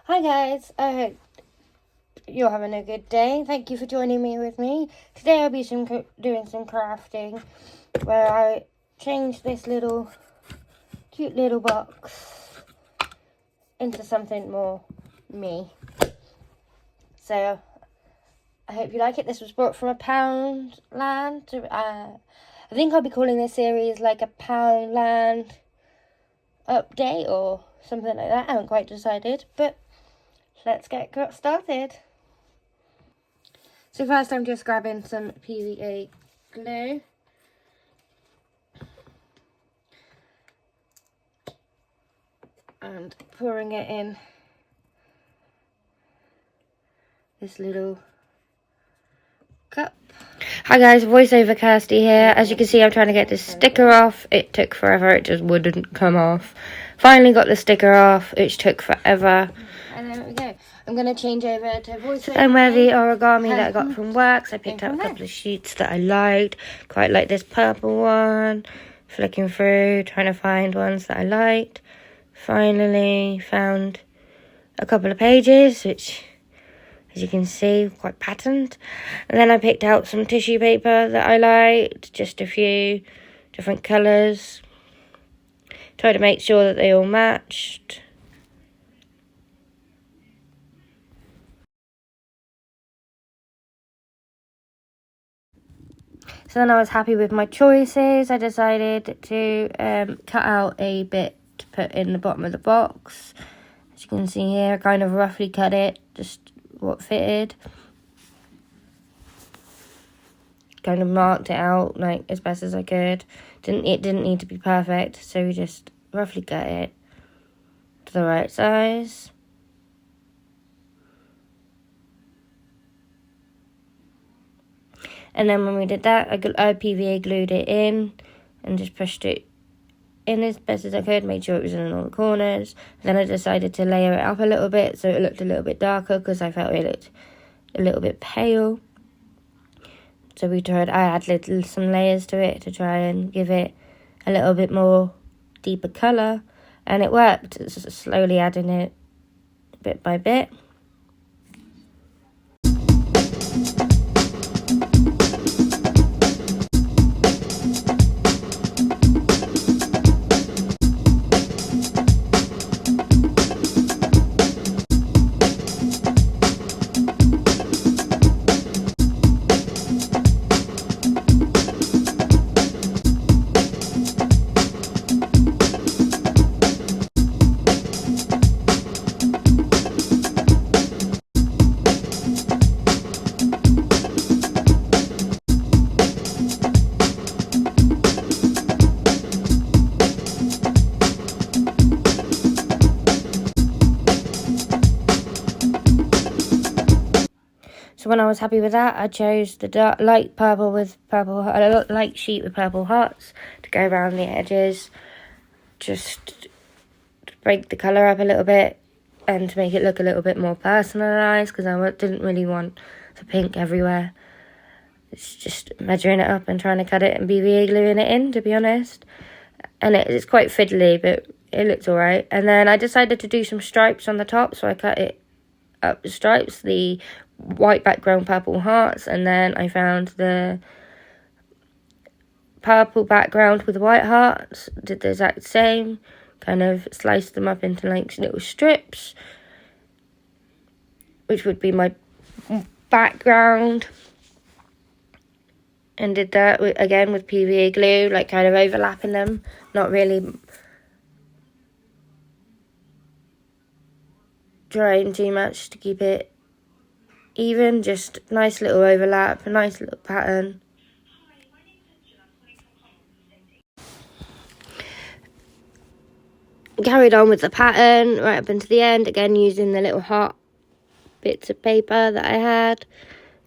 Hi guys, I hope you're having a good day. Thank you for joining me with me. Today I'll be doing some crafting where I change this little cute little box into something more me. So I hope you like it. This was brought from a Poundland. I think I'll be calling this series like a Poundland update or something like that. I haven't quite decided, but let's get started. So first I'm just grabbing some PVA glue. And pouring it in this little cup. Hi guys, voiceover Kirsty here. As you can see, I'm trying to get this sticker off. It took forever, it just wouldn't come off. Finally got the sticker off, which took forever. And there we go. I'm going to change over to voiceover. And where the origami that I got from work. So I picked up a couple of sheets that I liked. Quite like this purple one. Flicking through, trying to find ones that I liked. Finally found a couple of pages, which, as you can see, quite patterned. And then I picked out some tissue paper that I liked, just a few different colours. Tried to make sure that they all matched. So then I was happy with my choices. I decided to cut out a bit to put in the bottom of the box. As you can see here, I kind of roughly cut it, just what fitted. Kind of marked it out like as best as I could. It didn't need to be perfect, so we just roughly cut it to the right size. And then when we did that, I PVA glued it in and just pushed it in as best as I could, made sure it was in all the corners. Then I decided to layer it up a little bit so it looked a little bit darker because I felt it looked a little bit pale. So I added some layers to it to try and give it a little bit more deeper colour. And it worked, slowly adding it bit by bit. So when I was happy with that, I chose the light purple with light sheet with purple hearts to go around the edges, just to break the colour up a little bit and to make it look a little bit more personalised, because I didn't really want the pink everywhere. It's just measuring it up and trying to cut it and PVA gluing it in, to be honest. And it's quite fiddly, but it looks alright. And then I decided to do some stripes on the top, so I cut it up the stripes, the white background purple hearts, and then I found the purple background with white hearts, did the exact same, kind of sliced them up into like little strips, which would be my background, and did that again with PVA glue, like kind of overlapping them, not really drying too much to keep it even, just nice little overlap, a nice little pattern. Carried on with the pattern right up into the end, again using the little heart bits of paper that I had.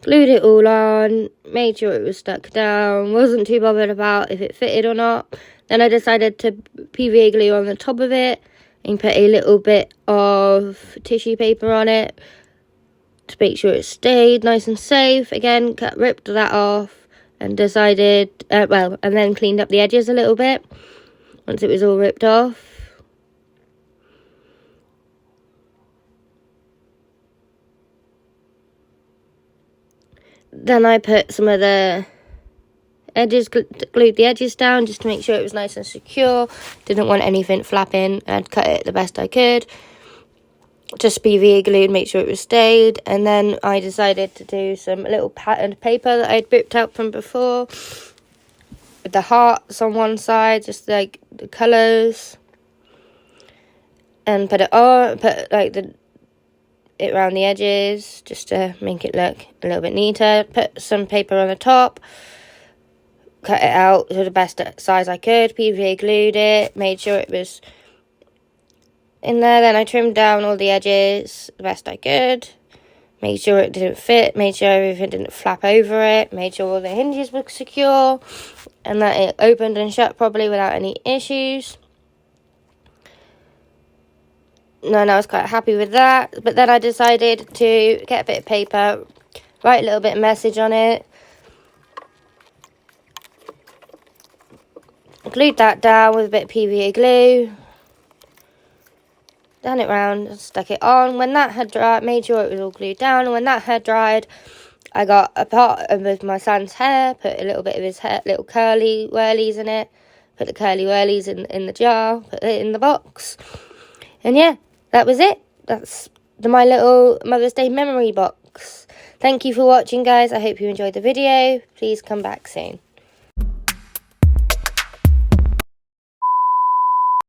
Glued it all on, made sure it was stuck down, wasn't too bothered about if it fitted or not. Then I decided to PVA glue on the top of it and put a little bit of tissue paper on it to make sure it stayed nice and safe. Again, ripped that off and decided, and then cleaned up the edges a little bit once it was all ripped off. Then I put some of the edges, glued the edges down just to make sure it was nice and secure. Didn't want anything flapping. I'd cut it the best I could. Just PVA glued, make sure it was stayed. And then I decided to do some little patterned paper that I'd ripped out from before, with the hearts on one side, just like the colours, and put it like it around the edges just to make it look a little bit neater. Put some paper on the top, cut it out to the best size I could, PVA glued it, made sure it was in there. Then I trimmed down all the edges the best I could, made sure it didn't fit, made sure everything didn't flap over it, made sure all the hinges were secure and that it opened and shut properly without any issues. And I was quite happy with that. But then I decided to get a bit of paper, write a little bit of message on it, glued that down with a bit of PVA glue, done it round, stuck it on. When that had dried, made sure it was all glued down, and when that had dried, I got a part of my son's hair, put a little bit of his hair, little curly whirlies in it, put the curly whirlies in the jar, put it in the box, and yeah, that was it. That's my little Mother's Day memory box. Thank you for watching, guys. I hope you enjoyed the video. Please come back soon.